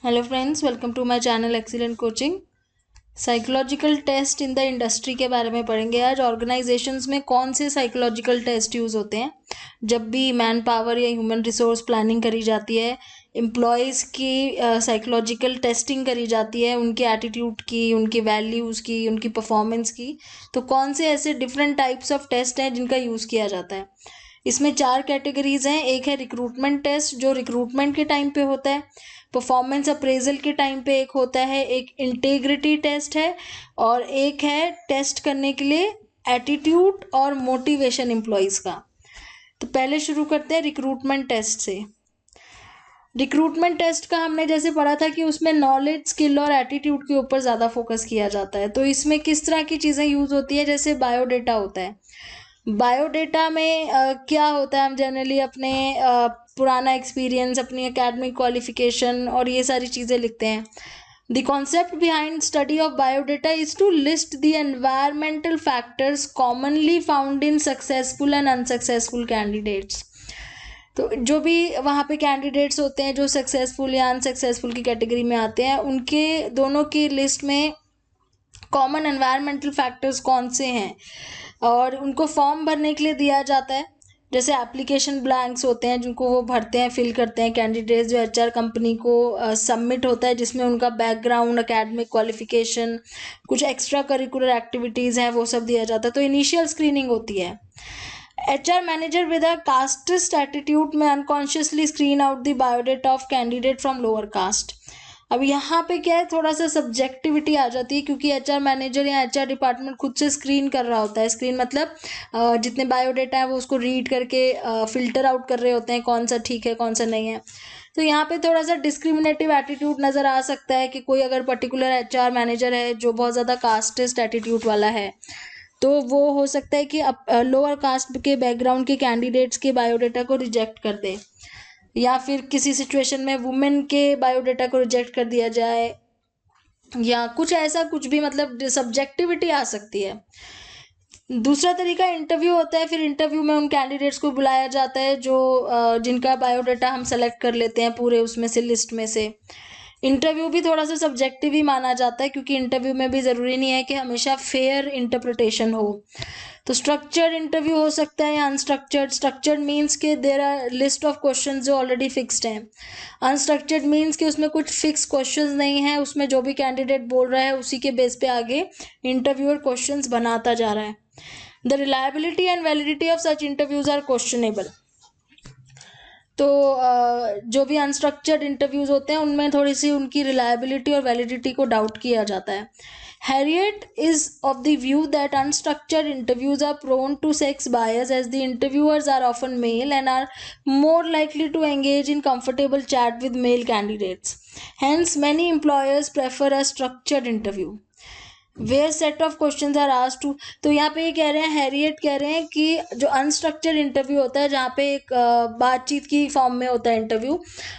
Hello friends, welcome to my channel excellent coaching. Psychological test in the industry के बारे में पढ़ेंगे आज। ऑर्गेनाइजेशंस में कौन से साइकोलॉजिकल टेस्ट यूज़ होते हैं जब भी मैन पावर या ह्यूमन रिसोर्स प्लानिंग करी जाती है, एम्प्लॉयज़ की साइकोलॉजिकल टेस्टिंग करी जाती है, उनके एटीट्यूड की, उनकी वैल्यूज़ की, उनकी परफॉर्मेंस की। तो कौन से ऐसे डिफरेंट टाइप्स ऑफ टेस्ट हैं जिनका यूज़ किया जाता है। इसमें 4 कैटेगरीज हैं। एक है रिक्रूटमेंट टेस्ट जो रिक्रूटमेंट के टाइम पे होता है, परफॉर्मेंस अप्रेजल के टाइम पे एक होता है, एक इंटीग्रिटी टेस्ट है, और एक है टेस्ट करने के लिए एटीट्यूड और मोटिवेशन एम्प्लॉयज़ का। तो पहले शुरू करते हैं रिक्रूटमेंट टेस्ट से। रिक्रूटमेंट टेस्ट का हमने जैसे पढ़ा था कि उसमें नॉलेज, स्किल और एटीट्यूड के ऊपर ज़्यादा फोकस किया जाता है। तो इसमें किस तरह की चीज़ें यूज़ होती है, जैसे बायोडेटा होता है। बायोडेटा में क्या होता है, हम जनरली अपने पुराना एक्सपीरियंस, अपनी एकेडमिक क्वालिफिकेशन और ये सारी चीज़ें लिखते हैं। The concept behind study of biodata is to list the environmental factors commonly found in successful and unsuccessful candidates. तो जो भी वहाँ पे कैंडिडेट्स होते हैं जो सक्सेसफुल या अनसक्सेसफुल की कैटेगरी में आते हैं, उनके दोनों की लिस्ट में कॉमन एनवायरमेंटल फैक्टर्स कौन से हैं और उनको फॉर्म भरने के लिए दिया जाता है। जैसे एप्लीकेशन ब्लैंक्स होते हैं जिनको वो भरते हैं, फिल करते हैं कैंडिडेट्स, जो एचआर कंपनी को सबमिट होता है, जिसमें उनका बैकग्राउंड, एकेडमिक क्वालिफिकेशन, कुछ एक्स्ट्रा करिकुलर एक्टिविटीज़ हैं, वो सब दिया जाता है। तो इनिशियल स्क्रीनिंग होती है। HR manager with a casteist attitude may unconsciously screen out the biodata of candidate from lower caste. अब यहाँ पे क्या है, थोड़ा सा सब्जेक्टिविटी आ जाती है, क्योंकि एचआर मैनेजर या एचआर डिपार्टमेंट खुद से स्क्रीन कर रहा होता है। स्क्रीन मतलब जितने बायोडेटा है वो उसको रीड करके फिल्टर आउट कर रहे होते हैं, कौन सा ठीक है कौन सा नहीं है। तो यहाँ पे थोड़ा सा डिस्क्रिमिनेटिव एटीट्यूड नज़र आ सकता है कि कोई अगर पर्टिकुलर एचआर मैनेजर है जो बहुत ज़्यादा कास्टिस्ट एटीट्यूड वाला है, तो वो हो सकता है कि लोअर कास्ट के बैकग्राउंड के कैंडिडेट्स के बायोडेटा को रिजेक्ट कर दे, या फिर किसी सिचुएशन में वुमेन के बायोडेटा को रिजेक्ट कर दिया जाए, या कुछ ऐसा, कुछ भी, मतलब सब्जेक्टिविटी आ सकती है। दूसरा तरीका इंटरव्यू होता है। फिर इंटरव्यू में उन कैंडिडेट्स को बुलाया जाता है जो जिनका बायोडेटा हम सेलेक्ट कर लेते हैं पूरे उसमें से, लिस्ट में से। इंटरव्यू भी थोड़ा सा सब्जेक्टिव ही माना जाता है, क्योंकि इंटरव्यू में भी ज़रूरी नहीं है कि हमेशा फेयर इंटरप्रिटेशन हो। तो स्ट्रक्चर्ड इंटरव्यू हो सकता है या अनस्ट्रक्चर्ड। स्ट्रक्चर्ड मीन्स के there are list of questions जो ऑलरेडी फिक्स्ड हैं। अनस्ट्रक्चर्ड मीन्स कि उसमें कुछ फिक्स क्वेश्चंस नहीं है, उसमें जो भी कैंडिडेट बोल रहा है उसी के बेस पे आगे इंटरव्यूअर क्वेश्चंस बनाता जा रहा है। The reliability and validity of such interviews are questionable. तो जो भी अनस्ट्रक्चर्ड इंटरव्यूज़ होते हैं उनमें थोड़ी सी उनकी रिलायबिलिटी और वैलिडिटी को डाउट किया जाता है। Harriet is of the view that unstructured interviews are prone to sex bias as the interviewers are often male and are more likely to engage in comfortable chat with male candidates. Hence, many employers prefer a structured interview where set of questions are asked to. तो यहाँ पे ये कह रहे हैं, Harriet कह रहे हैं कि जो अनस्ट्रक्चर्ड इंटरव्यू होता है, जहाँ पे एक बातचीत की फॉर्म में होता है इंटरव्यू,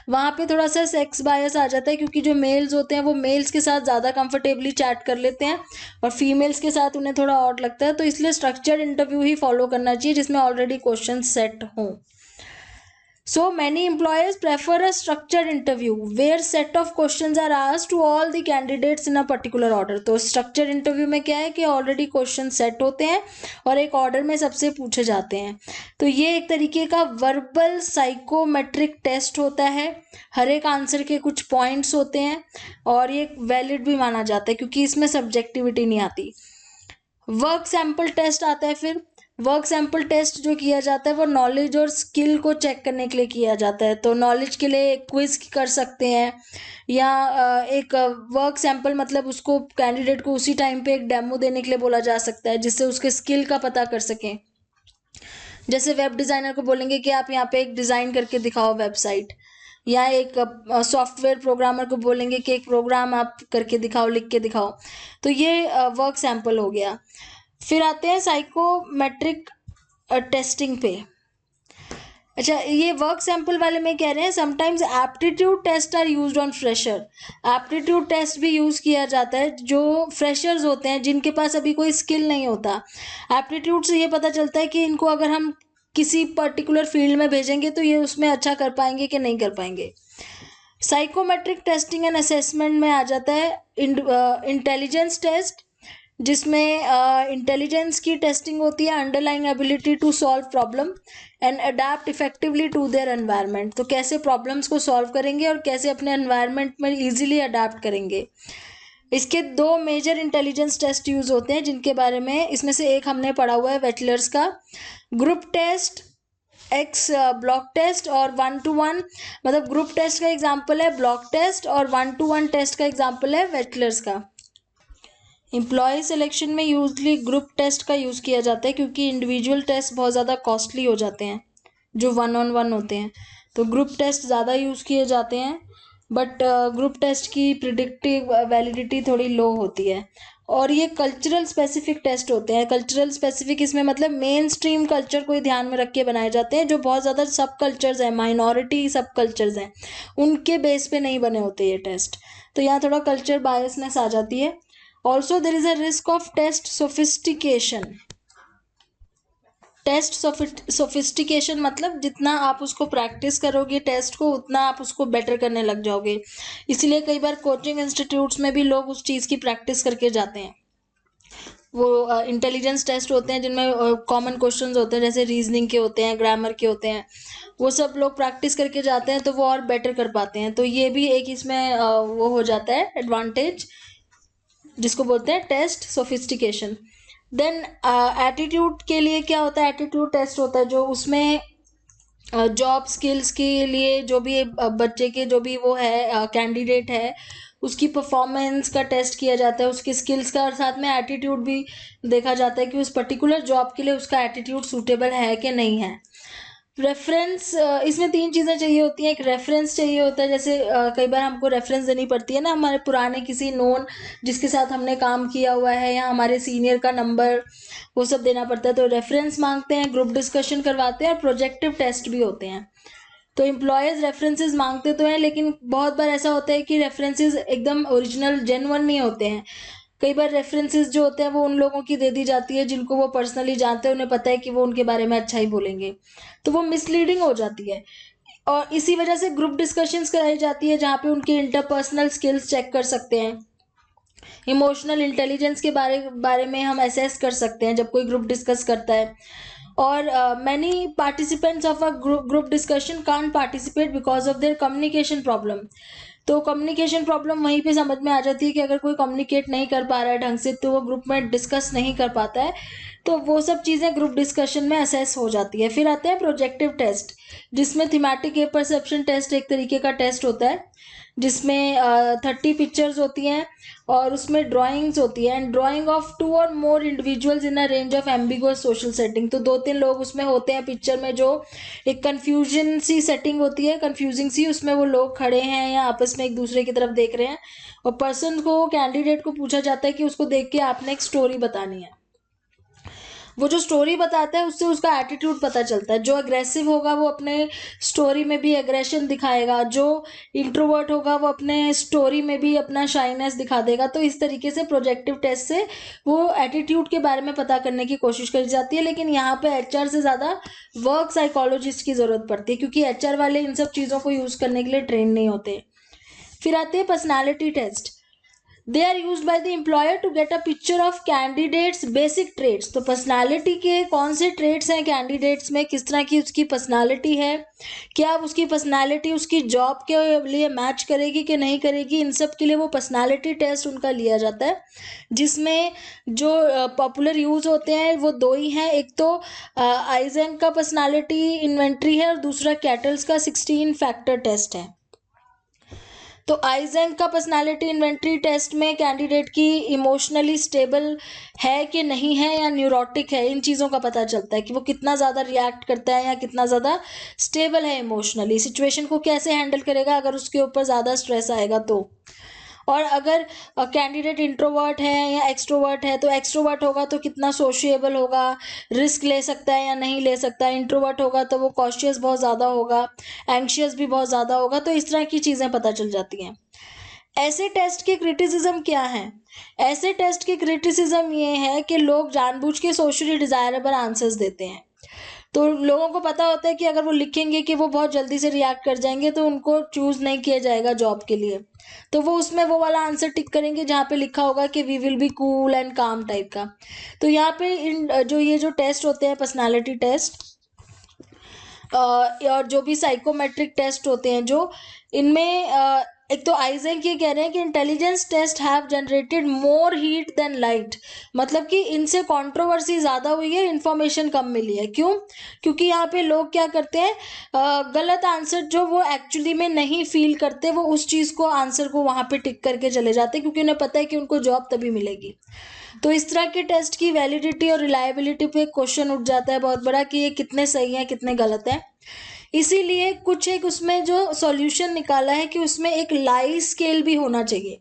वहाँ पे थोड़ा सा सेक्स बायस आ जाता है, क्योंकि जो मेल्स होते हैं वो मेल्स के साथ ज़्यादा कंफर्टेबली चैट कर लेते हैं और फीमेल्स के साथ उन्हें थोड़ा ऑड लगता है। तो इसलिए स्ट्रक्चर्ड इंटरव्यू ही फॉलो करना चाहिए जिसमें ऑलरेडी क्वेश्चन सेट हों। So many employers prefer a structured interview where set of questions are asked to all the candidates in a particular order. तो structured interview में क्या है कि already question set होते हैं और एक order में सबसे पूछे जाते हैं। तो ये एक तरीके का verbal psychometric test होता है। हर एक आंसर के कुछ पॉइंट्स होते हैं और ये वैलिड भी माना जाता है, क्योंकि इसमें सब्जेक्टिविटी नहीं आती। वर्क सैम्पल टेस्ट आता है। फिर वर्क सैम्पल टेस्ट जो किया जाता है वो नॉलेज और स्किल को चेक करने के लिए किया जाता है। तो नॉलेज के लिए क्विज कर सकते हैं, या एक वर्क सैम्पल मतलब उसको कैंडिडेट को उसी टाइम पे एक डेमो देने के लिए बोला जा सकता है, जिससे उसके स्किल का पता कर सकें। जैसे वेब डिज़ाइनर को बोलेंगे कि आप यहाँ पे एक डिज़ाइन करके दिखाओ वेबसाइट, या एक सॉफ्टवेयर प्रोग्रामर को बोलेंगे कि एक प्रोग्राम आप करके दिखाओ, लिख के दिखाओ। तो ये वर्क सैम्पल हो गया। फिर आते हैं साइकोमेट्रिक टेस्टिंग पे। अच्छा, ये वर्क सैम्पल वाले में कह रहे हैं sometimes aptitude test are used on fresher. Aptitude test भी यूज़ किया जाता है जो फ्रेशर्स होते हैं, जिनके पास अभी कोई स्किल नहीं होता। एप्टीट्यूड से ये पता चलता है कि इनको अगर हम किसी पर्टिकुलर फील्ड में भेजेंगे तो ये उसमें अच्छा कर पाएंगे कि नहीं कर पाएंगे। साइकोमेट्रिक टेस्टिंग एंड असेसमेंट में आ जाता है इंटेलिजेंस टेस्ट, जिसमें इंटेलिजेंस की टेस्टिंग होती है, underlying ability to solve problem and adapt effectively to their environment. तो कैसे प्रॉब्लम्स को सॉल्व करेंगे और कैसे अपने एनवायरनमेंट में इजीली अडेप्ट करेंगे। इसके दो मेजर इंटेलिजेंस टेस्ट यूज होते हैं, जिनके बारे में इसमें से एक हमने पढ़ा हुआ है वेटलर्स का, ग्रुप टेस्ट, एक्स ब्लॉक टेस्ट और 1-to-1, मतलब ग्रुप टेस्ट का एग्जाम्पल है ब्लॉक टेस्ट और 1-to-1 टेस्ट का एग्जाम्पल है वेटलर्स का। एम्प्लॉय सिलेक्शन में यूजली ग्रुप टेस्ट का यूज़ किया जाता है, क्योंकि इंडिविजुअल टेस्ट बहुत ज़्यादा कॉस्टली हो जाते हैं जो 1-on-1 होते हैं, तो ग्रुप टेस्ट ज़्यादा यूज़ किए जाते हैं। बट ग्रुप टेस्ट की प्रिडिक्टिव वैलिडिटी थोड़ी लो होती है। और ये कल्चरल स्पेसिफिक टेस्ट होते हैं। कल्चरल स्पेसिफिक इसमें मतलब मेन स्ट्रीम कल्चर को ध्यान में रख के बनाए जाते हैं, जो बहुत ज़्यादा सब कल्चर्स हैं, माइनॉरिटी सब कल्चर्स हैं, उनके बेस पे नहीं बने होते ये टेस्ट। तो यहाँ थोड़ा कल्चर बायसनेस आ जाती है। Also there is a risk of test sophistication. Test sophistication मतलब जितना आप उसको प्रैक्टिस करोगे टेस्ट को, उतना आप उसको बेटर करने लग जाओगे। इसलिए कई बार कोचिंग इंस्टीट्यूट्स में भी लोग उस चीज़ की प्रैक्टिस करके जाते हैं। वो इंटेलिजेंस टेस्ट होते हैं जिनमें कॉमन क्वेश्चंस होते हैं, जैसे रीजनिंग के होते हैं, ग्रामर के होते हैं, वो सब लोग प्रैक्टिस करके जाते हैं तो वो और बेटर कर पाते हैं। तो ये भी एक इसमें वो हो जाता है एडवांटेज, जिसको बोलते हैं टेस्ट सोफिस्टिकेशन। देन एटीट्यूड के लिए क्या होता है, एटीट्यूड टेस्ट होता है जो उसमें जॉब स्किल्स के लिए जो भी बच्चे के जो भी वो है कैंडिडेट है, उसकी परफॉर्मेंस का टेस्ट किया जाता है, उसकी स्किल्स का, और साथ में एटीट्यूड भी देखा जाता है कि उस पर्टिकुलर जॉब के लिए उसका एटीट्यूड सूटेबल है कि नहीं है। रेफरेंस, इसमें 3 चीज़ें चाहिए होती हैं। एक रेफरेंस चाहिए होता है, जैसे कई बार हमको रेफरेंस देनी पड़ती है ना, हमारे पुराने किसी नोन जिसके साथ हमने काम किया हुआ है, या हमारे सीनियर का नंबर, वो सब देना पड़ता है, तो रेफरेंस मांगते हैं, ग्रुप डिस्कशन करवाते हैं और प्रोजेक्टिव टेस्ट भी होते हैं। तो एम्प्लॉयज़ रेफरेंसेस मांगते तो हैं, लेकिन बहुत बार ऐसा होता है कि रेफरेंसेस एकदम ओरिजिनल जेन्युइन नहीं होते हैं। कई बार रेफरेंसेस जो होते हैं वो उन लोगों की दे दी जाती है जिनको वो पर्सनली जानते हैं, उन्हें पता है कि वो उनके बारे में अच्छा ही बोलेंगे, तो वो मिसलीडिंग हो जाती है। और इसी वजह से ग्रुप डिस्कशंस कराई जाती है, जहाँ पे उनकी इंटरपर्सनल स्किल्स चेक कर सकते हैं, इमोशनल इंटेलिजेंस के बारे में हम असेस कर सकते हैं जब कोई ग्रुप डिस्कस करता है। और many participants of a group discussion can't participate because of their communication problem. तो कम्युनिकेशन प्रॉब्लम वहीं पे समझ में आ जाती है कि अगर कोई कम्युनिकेट नहीं कर पा रहा है ढंग से, तो वो ग्रुप में डिस्कस नहीं कर पाता है, तो वो सब चीज़ें ग्रुप डिस्कशन में असेस हो जाती है। फिर आते हैं प्रोजेक्टिव टेस्ट, जिसमें थीमेटिक ए परसेप्शन टेस्ट एक तरीके का टेस्ट होता है, जिसमें 30 पिक्चर्स होती हैं और उसमें ड्राइंग्स होती है, and drawing of 2 or more individuals in a range of ambiguous social setting. तो 2-3 लोग उसमें होते हैं पिक्चर में, जो एक कन्फ्यूजन सी सेटिंग होती है, कन्फ्यूजिंग सी, उसमें वो लोग खड़े हैं या आपस में एक दूसरे की तरफ देख रहे हैं, और पर्सन को, कैंडिडेट को पूछा जाता है कि उसको देख के आपने एक स्टोरी बतानी है। वो जो स्टोरी बताता है उससे उसका एटीट्यूड पता चलता है। जो अग्रेसिव होगा वो अपने स्टोरी में भी एग्रेशन दिखाएगा, जो इंट्रोवर्ट होगा वो अपने स्टोरी में भी अपना शाइनेस दिखा देगा। तो इस तरीके से प्रोजेक्टिव टेस्ट से वो एटीट्यूड के बारे में पता करने की कोशिश करी जाती है। लेकिन यहाँ पे एचआर से ज़्यादा वर्क साइकोलॉजिस्ट की ज़रूरत पड़ती है, क्योंकि एचआर वाले इन सब चीज़ों को यूज़ करने के लिए ट्रेन नहीं होते। फिर आते हैं personality test. They are use by the employer to get a picture of candidates basic traits. तो पर्सनालिटी के कौन से ट्रेड्स हैं कैंडिडेट्स में, किस तरह की उसकी पर्सनालिटी है, क्या उसकी पर्सनालिटी उसकी जॉब के लिए मैच करेगी कि नहीं करेगी, इन सब के लिए वो पर्सनालिटी टेस्ट उनका लिया जाता है, जिसमें जो पॉपुलर यूज होते हैं वो 2 ही हैं। एक तो आइजन का पर्सनालिटी इन्वेंट्री है और दूसरा कैटल्स का 16 फैक्टर टेस्ट है। तो आइजन का पर्सनालिटी इन्वेंट्री टेस्ट में कैंडिडेट की इमोशनली स्टेबल है कि नहीं है, या न्यूरोटिक है, इन चीज़ों का पता चलता है कि वो कितना ज़्यादा रिएक्ट करता है या कितना ज़्यादा स्टेबल है इमोशनली, सिचुएशन को कैसे हैंडल करेगा अगर उसके ऊपर ज़्यादा स्ट्रेस आएगा तो। और अगर कैंडिडेट इंट्रोवर्ट है या एक्सट्रोवर्ट है, तो एक्सट्रोवर्ट होगा तो कितना सोशिएबल होगा, रिस्क ले सकता है या नहीं ले सकता है, इंट्रोवर्ट होगा तो वो कॉशियस बहुत ज़्यादा होगा, एंग्शियस भी बहुत ज़्यादा होगा। तो इस तरह की चीज़ें पता चल जाती हैं। ऐसे टेस्ट के क्रिटिसिज्म क्या हैं? ऐसे टेस्ट के क्रिटिसिज्म ये है कि लोग जानबूझ के सोशली डिज़ायरेबल आंसर्स देते हैं। तो लोगों को पता होता है कि अगर वो लिखेंगे कि वो बहुत जल्दी से रिएक्ट कर जाएंगे तो उनको चूज नहीं किया जाएगा जॉब के लिए, तो वो उसमें वो वाला आंसर टिक करेंगे जहाँ पे लिखा होगा कि we will be cool and calm type का। तो यहाँ पे इन जो ये जो टेस्ट होते हैं पर्सनालिटी टेस्ट और जो भी साइकोमेट्रिक टेस्ट होते हैं, जो इनमें एक तो आइजैक ये कह रहे हैं कि intelligence test have generated more heat than light, मतलब कि इनसे कंट्रोवर्सी ज़्यादा हुई है, इन्फॉर्मेशन कम मिली है। क्यों? क्योंकि यहाँ पे लोग क्या करते हैं, गलत आंसर जो वो एक्चुअली में नहीं फील करते, वो उस चीज़ को आंसर को वहाँ पे टिक करके चले जाते हैं, क्योंकि उन्हें पता है कि उनको जॉब तभी मिलेगी। तो इस तरह के टेस्ट की वैलिडिटी और रिलायबिलिटी पे क्वेश्चन उठ जाता है बहुत बड़ा कि ये कितने सही हैं कितने गलत हैं। इसीलिए कुछ एक उसमें जो सॉल्यूशन निकाला है कि उसमें एक लाई स्केल भी होना चाहिए।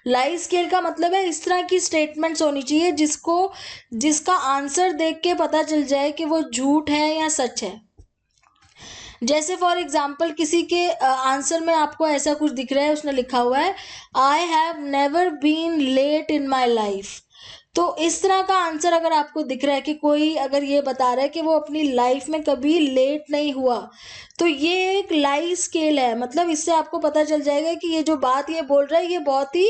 लाई स्केल का मतलब है इस तरह की स्टेटमेंट्स होनी चाहिए जिसका आंसर देख के पता चल जाए कि वो झूठ है या सच है। जैसे फॉर एग्जाम्पल किसी के आंसर में आपको ऐसा कुछ दिख रहा है, उसने लिखा हुआ है I have never been late in my life. तो इस तरह का आंसर अगर आपको दिख रहा है कि कोई अगर ये बता रहा है कि वो अपनी लाइफ में कभी लेट नहीं हुआ, तो ये एक लाई स्केल है। मतलब इससे आपको पता चल जाएगा कि ये जो बात ये बोल रहा है ये बहुत ही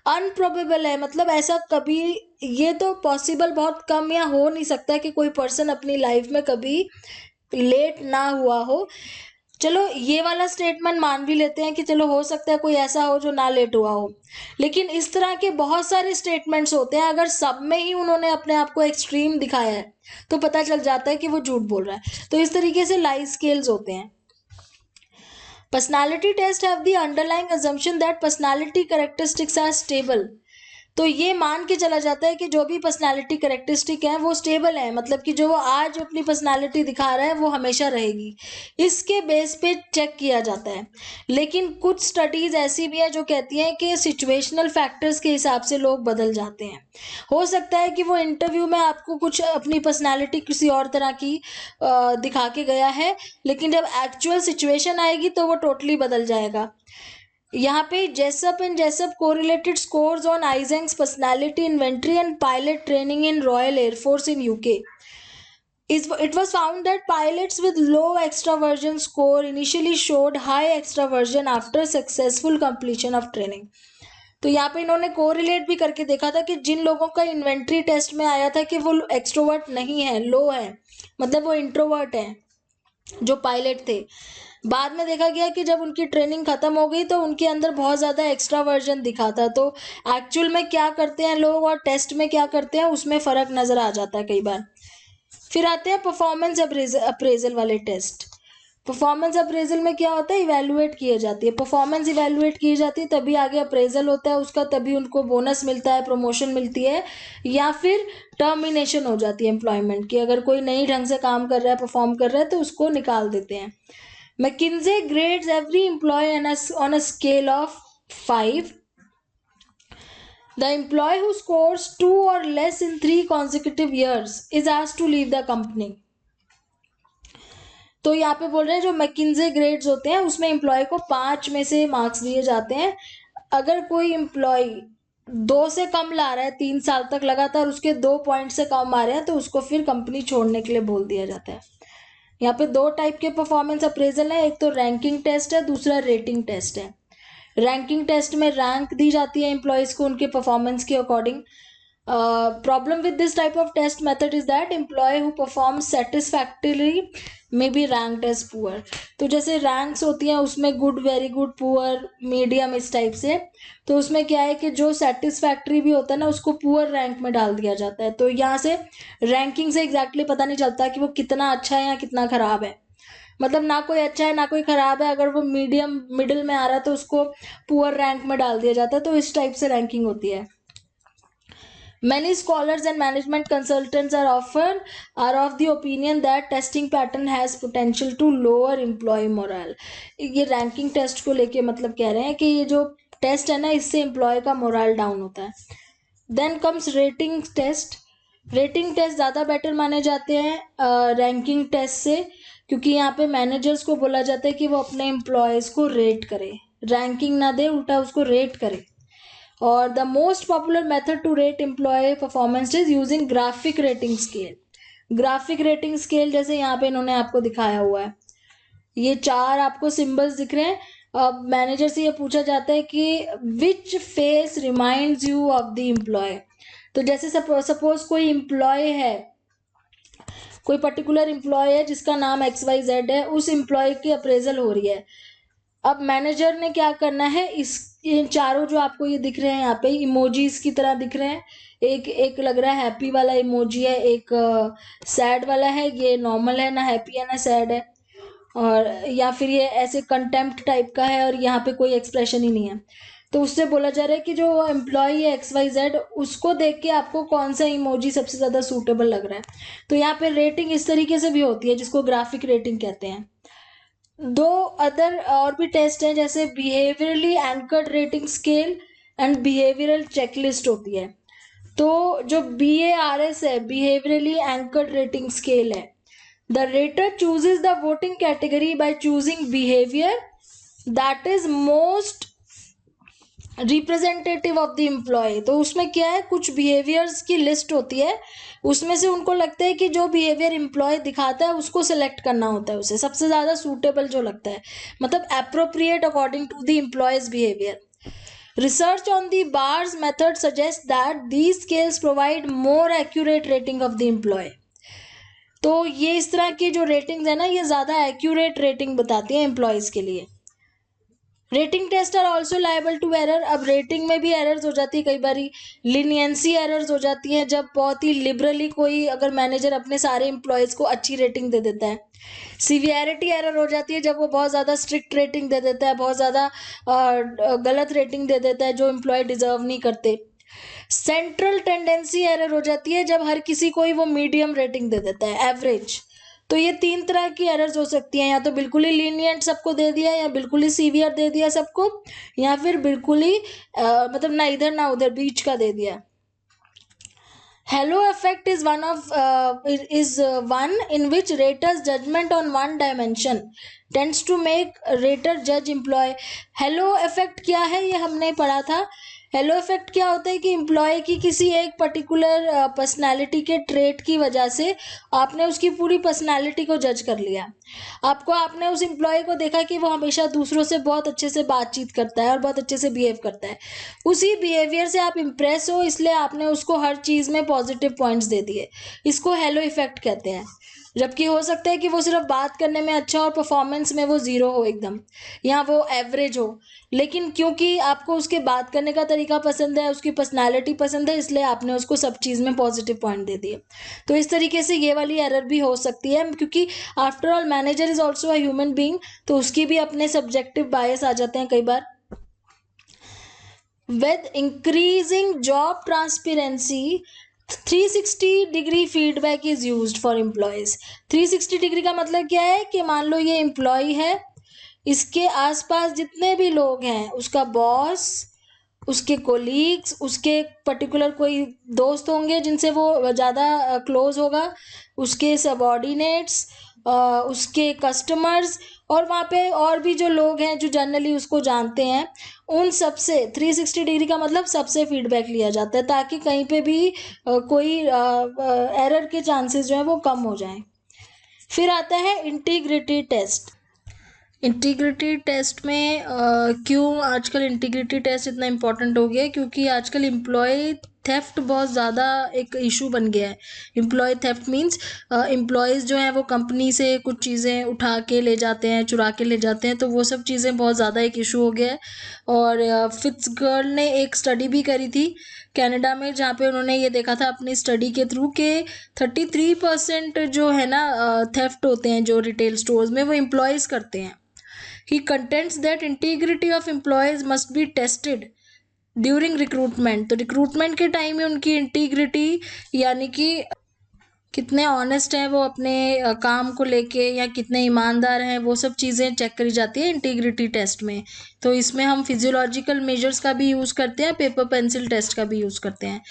अनप्रोबेबल है, मतलब ऐसा कभी, ये तो पॉसिबल बहुत कम या हो नहीं सकता कि कोई पर्सन अपनी लाइफ में कभी लेट ना हुआ हो। चलो ये वाला स्टेटमेंट मान भी लेते हैं कि चलो हो सकता है कोई ऐसा हो जो ना लेट हुआ हो, लेकिन इस तरह के बहुत सारे स्टेटमेंट्स होते हैं, अगर सब में ही उन्होंने अपने आप को एक्सट्रीम दिखाया है तो पता चल जाता है कि वो झूठ बोल रहा है। तो इस तरीके से लाई स्केल्स होते हैं। Personality test have the underlying assumption that personality characteristics are stable. तो ये मान के चला जाता है कि जो भी पर्सनालिटी कैरेक्टरिस्टिक है वो स्टेबल है, मतलब कि जो वो आज अपनी पर्सनालिटी दिखा रहा है वो हमेशा रहेगी, इसके बेस पे चेक किया जाता है। लेकिन कुछ स्टडीज ऐसी भी है जो कहती हैं कि सिचुएशनल फैक्टर्स के हिसाब से लोग बदल जाते हैं। हो सकता है कि वो इंटरव्यू में आपको कुछ अपनी पर्सनालिटी किसी और तरह की दिखा के गया है, लेकिन जब एक्चुअल सिचुएशन आएगी तो वो टोटली बदल जाएगा। यहाँ पे Jessop and Jessop correlated scores on Isaac's personality inventory and pilot training in royal air force in UK. It was found that pilots with low extraversion score initially showed high extraversion after successful completion of training. तो यहाँ पे इन्होंने correlate भी करके देखा था कि जिन लोगों का इन्वेंट्री टेस्ट में आया था कि वो एक्सट्रोवर्ट नहीं है, लो है, मतलब वो इंट्रोवर्ट है, जो पायलट थे, बाद में देखा गया कि जब उनकी ट्रेनिंग खत्म हो गई तो उनके अंदर बहुत ज़्यादा एक्स्ट्रा वर्जन दिखा था। तो एक्चुअल में क्या करते हैं लोग और टेस्ट में क्या करते हैं उसमें फ़र्क नज़र आ जाता है कई बार। फिर आते हैं परफॉर्मेंस अप्रेजल वाले टेस्ट। परफॉर्मेंस अप्रेजल में क्या होता है, इवेलुएट किए जाती है, परफॉर्मेंस इवेलुएट की जाती है, तभी आगे अप्रेजल होता है उसका, तभी उनको बोनस मिलता है, प्रमोशन मिलती है, या फिर टर्मिनेशन हो जाती है एम्प्लॉयमेंट की। अगर कोई नई ढंग से काम कर रहा है, परफॉर्म कर रहा है, तो उसको निकाल देते हैं। McKinsey grades every employee on a scale of 5. The employee who scores 2 or less in 3 consecutive years is asked to leave the company. तो यहाँ पे बोल रहे हैं जो मैकिन्जे ग्रेड्स होते हैं उसमें एम्प्लॉय को 5 में से मार्क्स दिए जाते हैं। अगर कोई एम्प्लॉय 2 से कम ला रहा है 3 साल तक लगातार, उसके 2 पॉइंट से कम आ रहे हैं, तो उसको फिर कंपनी छोड़ने के लिए बोल दिया जाता है। यहाँ पे 2 टाइप के परफॉर्मेंस अप्रेजल है, एक तो रैंकिंग टेस्ट है, दूसरा रेटिंग टेस्ट है। रैंकिंग टेस्ट में रैंक दी जाती है एम्प्लॉयज़ को उनके परफॉर्मेंस के according. Problem with this type of test method is that employee who perform satisfactorily may be ranked as poor. तो जैसे रैंक्स होती हैं उसमें good, very good, poor, medium, इस टाइप से। तो उसमें क्या है कि जो सेटिस्फैक्टरी भी होता है ना उसको पुअर रैंक में डाल दिया जाता है। तो यहाँ से रैंकिंग से एग्जैक्टली पता नहीं चलता कि वो कितना अच्छा है या कितना खराब है, मतलब ना कोई अच्छा है ना कोई खराब है, अगर वो मीडियम मिडिल में आ रहा है तो उसको पुअर रैंक में डाल दिया जाता है। तो इस टाइप से रैंकिंग होती है। Many scholars and management consultants are of the opinion that testing pattern has potential to lower employee morale. ये रैंकिंग टेस्ट को लेके मतलब कह रहे हैं कि ये जो टेस्ट है ना इससे एम्प्लॉय का मोरल डाउन होता है। Then comes rating test. Rating test ज़्यादा बेटर माने जाते हैं रैंकिंग टेस्ट से, क्योंकि यहाँ पे मैनेजर्स को बोला जाता है कि वो अपने एम्प्लॉयज़ को रेट करे, रैंकिंग ना दे, उल्टा उसको रेट करे। और the most popular method to rate employ performance is using graphic rating scale. Graphic rating scale जैसे यहाँ पे इन्होंने आपको दिखाया हुआ है, ये 4 आपको सिंबल्स दिख रहे हैं। अब मैनेजर से ये पूछा जाता है कि which face reminds you of the employee. तो जैसे सपोज कोई एम्प्लॉय है, कोई पर्टिकुलर एम्प्लॉय है जिसका नाम XYZ है, उस एम्प्लॉय की अप्रेजल हो रही है। अब मैनेजर ने क्या करना है, इन चारों जो आपको ये दिख रहे हैं यहाँ पे इमोजीज की तरह दिख रहे हैं, एक लग रहा है हैप्पी वाला इमोजी है, एक सैड वाला है, ये नॉर्मल है, ना हैप्पी है ना सैड है, और या फिर ये ऐसे कंटेम्प्ट टाइप का है और यहाँ पे कोई एक्सप्रेशन ही नहीं है। तो उससे बोला जा रहा है कि जो एम्प्लॉय है XYZ, उसको देख के आपको कौन सा इमोजी सबसे ज़्यादा सूटेबल लग रहा है। तो यहाँ पे रेटिंग इस तरीके से भी होती है, जिसको ग्राफिक रेटिंग कहते हैं। 2 अदर और भी टेस्ट हैं, जैसे behaviourally anchored rating scale and behavioural checklist होती है। तो जो BARS है, बिहेवियरली एंकर्ड रेटिंग स्केल है, the rater chooses the voting category by choosing behavior that is most representative of the employee। तो उसमें क्या है, कुछ behaviors की लिस्ट होती है, उसमें से उनको लगता है कि जो बिहेवियर एम्प्लॉय दिखाता है उसको सिलेक्ट करना होता है, उसे सबसे ज़्यादा सूटेबल जो लगता है, मतलब appropriate according to the employee's behaviour. Research on the BARS method suggests that these scales provide more accurate rating of the employee। तो ये इस तरह की जो रेटिंग्स है ना, ये ज़्यादा एक्यूरेट रेटिंग बताती है एम्प्लॉयज़ के लिए। Rating test are also liable to error. अब रेटिंग में भी एरर्स हो जाती है, कई बारी लीनियंसी एरर्स हो जाती हैं, जब बहुत ही लिबरली कोई अगर मैनेजर अपने सारे एम्प्लॉयज़ को अच्छी रेटिंग दे देता है। सीवियरिटी एरर हो जाती है जब वो बहुत ज़्यादा स्ट्रिक्ट रेटिंग दे देता है, बहुत ज़्यादा गलत रेटिंग दे देता है जो एम्प्लॉय डिजर्व नहीं करते। सेंट्रल टेंडेंसी एरर हो जाती है जब हर किसी को ही वो मीडियम रेटिंग दे देता है, एवरेज। तो ये 3 तरह की एरर्स हो सकती हैं, या तो बिल्कुल ही लीनियंट सबको दे दिया, या बिल्कुल ही सीवियर दे दिया सबको, या फिर बिल्कुल ही मतलब ना इधर ना उधर बीच का दे दिया। Halo effect is one in which rater's judgment on one dimension tends to make rater judge employee। Halo effect क्या है, ये हमने पढ़ा था। हेलो इफेक्ट क्या होता है कि एम्प्लॉय की किसी एक पर्टिकुलर पर्सनालिटी के ट्रेट की वजह से आपने उसकी पूरी पर्सनालिटी को जज कर लिया। आपने उस एम्प्लॉय को देखा कि वो हमेशा दूसरों से बहुत अच्छे से बातचीत करता है और बहुत अच्छे से बिहेव करता है, उसी बिहेवियर से आप इम्प्रेस हो, इसलिए आपने उसको हर चीज़ में पॉजिटिव पॉइंट्स दे दिए। इसको हेलो इफेक्ट कहते हैं। जबकि हो सकता है कि वो सिर्फ बात करने में अच्छा और परफॉर्मेंस में वो ज़ीरो हो एकदम, या वो एवरेज हो, लेकिन क्योंकि आपको उसके बात करने का तरीका पसंद है, उसकी पर्सनालिटी पसंद है, इसलिए आपने उसको सब चीज़ में पॉजिटिव पॉइंट दे दिए। तो इस तरीके से ये वाली एरर भी हो सकती है, क्योंकि after all manager is also a human being, तो उसकी भी अपने सब्जेक्टिव बायस आ जाते हैं कई बार। With increasing job transparency, 360-degree feedback is used for employees। 360 degree का मतलब क्या है कि मान लो ये एम्प्लॉय है, इसके आसपास जितने भी लोग हैं, उसका बॉस, उसके कोलीग्स, उसके पर्टिकुलर कोई दोस्त होंगे जिनसे वो ज़्यादा क्लोज होगा, उसके सबॉर्डिनेट्स, उसके कस्टमर्स, और वहाँ पे और भी जो लोग हैं जो जनरली उसको जानते हैं, उन सब से 360 डिग्री का मतलब सबसे फीडबैक लिया जाता है, ताकि कहीं पे भी कोई एरर के चांसेस जो है वो कम हो जाएं। फिर आता है इंटीग्रिटी टेस्ट। इंटीग्रिटी टेस्ट में क्यों आजकल इंटीग्रिटी टेस्ट इतना इम्पोर्टेंट हो गया है, क्योंकि आजकल एम्प्लॉय थेफ्ट बहुत ज़्यादा एक इशू बन गया है। एम्प्लॉय थेफ्ट मीन्स एम्प्लॉयज़ जो हैं वो कंपनी से कुछ चीज़ें उठा के ले जाते हैं, चुरा के ले जाते हैं, तो वो सब चीज़ें बहुत ज़्यादा एक इशू हो गया है। और फिट्जगर्ल ने एक स्टडी भी करी थी कनाडा में, जहाँ पे उन्होंने ये देखा था अपनी स्टडी के थ्रू के 33% जो है ना थेफ्ट होते हैं जो रिटेल स्टोर्स में, वो एम्प्लॉयज़ करते हैं। He contends that integrity of employees must be tested during recruitment। तो रिक्रूटमेंट के टाइम में उनकी इंटीग्रिटी, यानी कि कितने ऑनेस्ट हैं वो अपने काम को लेके, या कितने ईमानदार हैं, वो सब चीज़ें चेक करी जाती है इंटीग्रिटी टेस्ट में। तो इसमें हम फिजियोलॉजिकल मेजर्स का भी यूज़ करते हैं, पेपर पेंसिल टेस्ट का भी यूज़ करते हैं।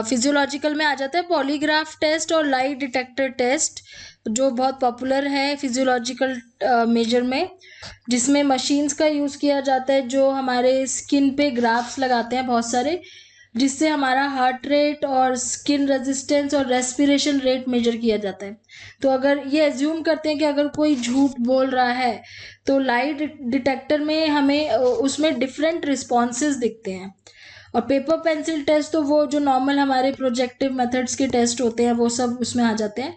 फिजियोलॉजिकल में आ जाता है पॉलीग्राफ टेस्ट और लाई डिटेक्टर टेस्ट, जो बहुत पॉपुलर है फिजियोलॉजिकल मेजर में, जिसमें मशीन्स का यूज़ किया जाता है जो हमारे स्किन पे ग्राफ्स लगाते हैं बहुत सारे, जिससे हमारा हार्ट रेट और स्किन रेजिस्टेंस और रेस्पिरेशन रेट मेजर किया जाता है। तो अगर ये एज्यूम करते हैं कि अगर कोई झूठ बोल रहा है तो लाइट डिटेक्टर में हमें उसमें डिफरेंट रिस्पॉन्सेज दिखते हैं। और पेपर पेंसिल टेस्ट तो वो जो नॉर्मल हमारे प्रोजेक्टिव मेथड्स के टेस्ट होते हैं वो सब उसमें आ जाते हैं।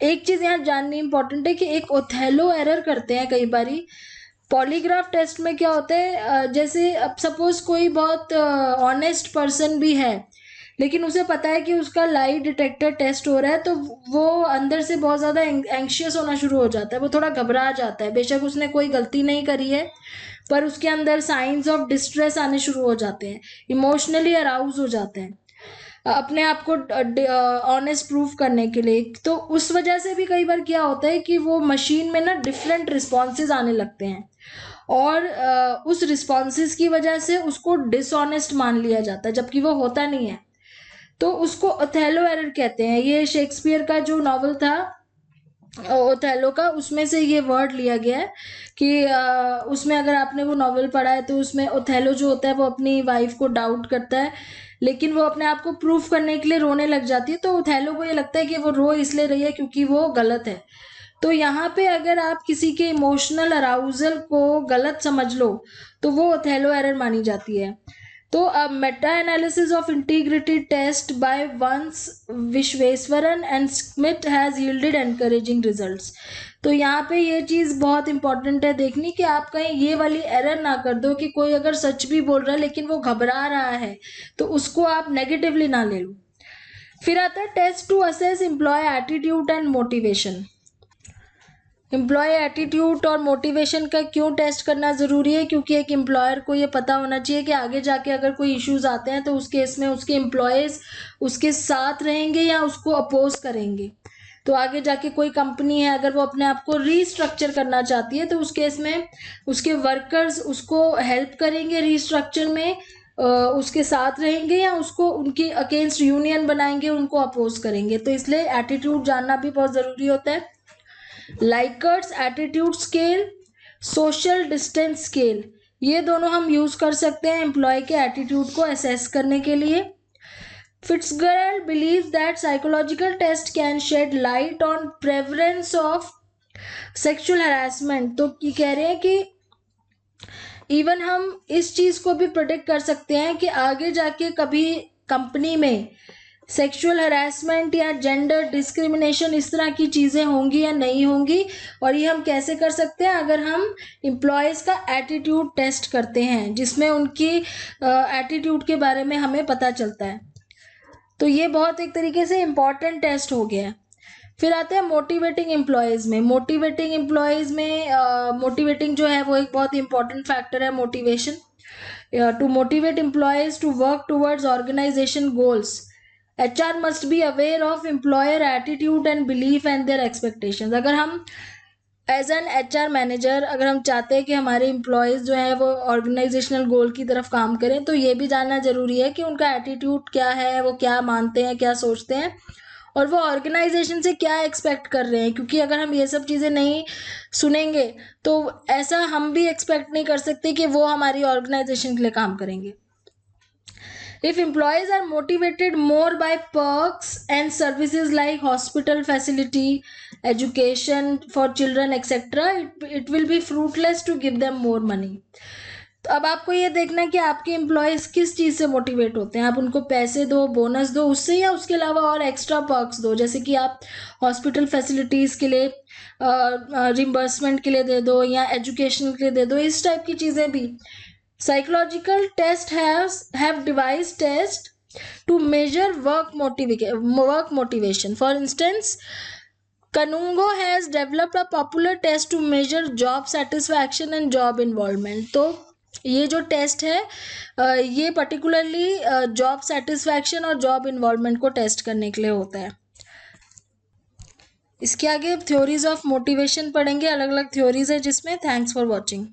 एक चीज़ यहाँ जाननी इंपॉर्टेंट है कि एक ओथेलो एरर करते हैं कई बारी। पॉलीग्राफ टेस्ट में क्या होता है, जैसे अब सपोज कोई बहुत ऑनेस्ट पर्सन भी है लेकिन उसे पता है कि उसका लाई डिटेक्टर टेस्ट हो रहा है, तो वो अंदर से बहुत ज़्यादा एंग्शियस होना शुरू हो जाता है, वो थोड़ा घबरा जाता है। बेशक उसने कोई गलती नहीं करी है पर उसके अंदर साइंस ऑफ डिस्ट्रेस आने शुरू हो जाते हैं, इमोशनली अराउज हो जाते हैं अपने आप को ऑनेस्ट प्रूफ करने के लिए। तो उस वजह से भी कई बार क्या होता है कि वो मशीन में ना डिफरेंट रिस्पॉन्सेज आने लगते हैं और उस रिस्पॉन्सेज की वजह से उसको डिसऑनेस्ट मान लिया जाता है जबकि वो होता नहीं है। तो उसको ओथेलो एरर कहते हैं। ये शेक्सपियर का जो नॉवल था ओथेलो का, उसमें से ये वर्ड लिया गया है कि उसमें अगर आपने वो नॉवल पढ़ा है तो उसमें ओथेलो जो होता है वो अपनी वाइफ को डाउट करता है लेकिन वो अपने आप को प्रूफ करने के लिए रोने लग जाती है। तो ओथेलो को ये लगता है कि वो रो इसलिए रही है क्योंकि वो गलत है। तो यहाँ पे अगर आप किसी के इमोशनल अराउजल को गलत समझ लो तो वो ओथेलो एरर मानी जाती है। तो meta analysis of integrity test by Ones Viswesvaran and Smith has yielded encouraging results. तो यहाँ पे ये चीज़ बहुत इंपॉर्टेंट है देखनी कि आप कहीं ये वाली एरर ना कर दो कि कोई अगर सच भी बोल रहा है लेकिन वो घबरा रहा है तो उसको आप नेगेटिवली ना ले लो। फिर आता है test to assess employ attitude and motivation. Employ attitude और मोटिवेशन का क्यों टेस्ट करना ज़रूरी है, क्योंकि एक एम्प्लॉयर को ये पता होना चाहिए कि आगे जाके अगर कोई इश्यूज आते हैं तो उस केस में उसके एम्प्लॉयज़ उसके साथ रहेंगे या उसको अपोज करेंगे। तो आगे जाके कोई कंपनी है अगर वो अपने आप को रीस्ट्रक्चर करना चाहती है तो उस केस में उसके वर्कर्स उसको हेल्प करेंगे रीस्ट्रक्चर में, उसके साथ रहेंगे या उसको उनकी अगेंस्ट यूनियन बनाएंगे, उनको अपोज करेंगे। तो इसलिए एटीट्यूड जानना भी बहुत ज़रूरी होता है। Likert's attitude scale, social distance scale, ये दोनों हम यूज कर सकते हैं एम्प्लॉय के एटीट्यूड को असेस करने के लिए। Fitzgerald believes that psychological test can shed light on prevalence of sexual harassment। तो ये कह रहे हैं कि इवन हम इस चीज को भी प्रोटेक्ट कर सकते हैं कि आगे जाके कभी कंपनी में सेक्सुअल हरासमेंट या जेंडर डिस्क्रिमिनेशन इस तरह की चीज़ें होंगी या नहीं होंगी। और ये हम कैसे कर सकते हैं, अगर हम एम्प्लॉयज़ का एटीट्यूड टेस्ट करते हैं जिसमें उनकी एटीट्यूड के बारे में हमें पता चलता है। तो ये बहुत एक तरीके से इम्पॉर्टेंट टेस्ट हो गया है। फिर आते हैं मोटिवेटिंग एम्प्लॉयज़ में। मोटिवेटिंग एम्प्लॉयज़ में मोटिवेटिंग जो है वो एक बहुत इंपॉर्टेंट फैक्टर है, motivation. To motivate employees to work towards organisation goals, HR must be aware of employer attitude and belief and their expectations। अगर हम एज एन HR मैनेजर अगर हम चाहते हैं कि हमारे एम्प्लॉयज़ जो है वो ऑर्गेनाइजेशनल गोल की तरफ काम करें तो ये भी जानना ज़रूरी है कि उनका एटीट्यूड क्या है, वो क्या मानते हैं, क्या सोचते हैं और वो ऑर्गेनाइजेशन से क्या एक्सपेक्ट कर रहे हैं। क्योंकि अगर हम ये सब चीज़ें नहीं सुनेंगे तो ऐसा हम भी एक्सपेक्ट नहीं कर सकते कि वो हमारी ऑर्गेनाइजेशन के लिए काम करेंगे। If employees are motivated more by perks and services like hospital facility, education for children, etc., it will be fruitless to give them more money। तो अब आपको ये देखना है कि आपके एम्प्लॉयज़ किस चीज़ से मोटिवेट होते हैं। आप उनको पैसे दो, बोनस दो उससे, या उसके अलावा और एक्स्ट्रा पर्क्स दो, जैसे कि आप हॉस्पिटल फैसिलिटीज़ के लिए रिम्बर्समेंट के लिए दे दो या एजुकेशन के लिए दे दो, इस टाइप की चीज़ें भी। Psychological tests have devised tests to measure work motivation. For instance, Kanungo has developed a popular test to measure job satisfaction and job involvement। तो ये जो टेस्ट है ये पर्टिकुलरली जॉब सेटिस्फैक्शन और जॉब इन्वॉल्वमेंट को टेस्ट करने के लिए होता है। इसके आगे थ्योरीज ऑफ मोटिवेशन पढ़ेंगे, अलग अलग थ्योरीज है जिसमें। Thanks for watching.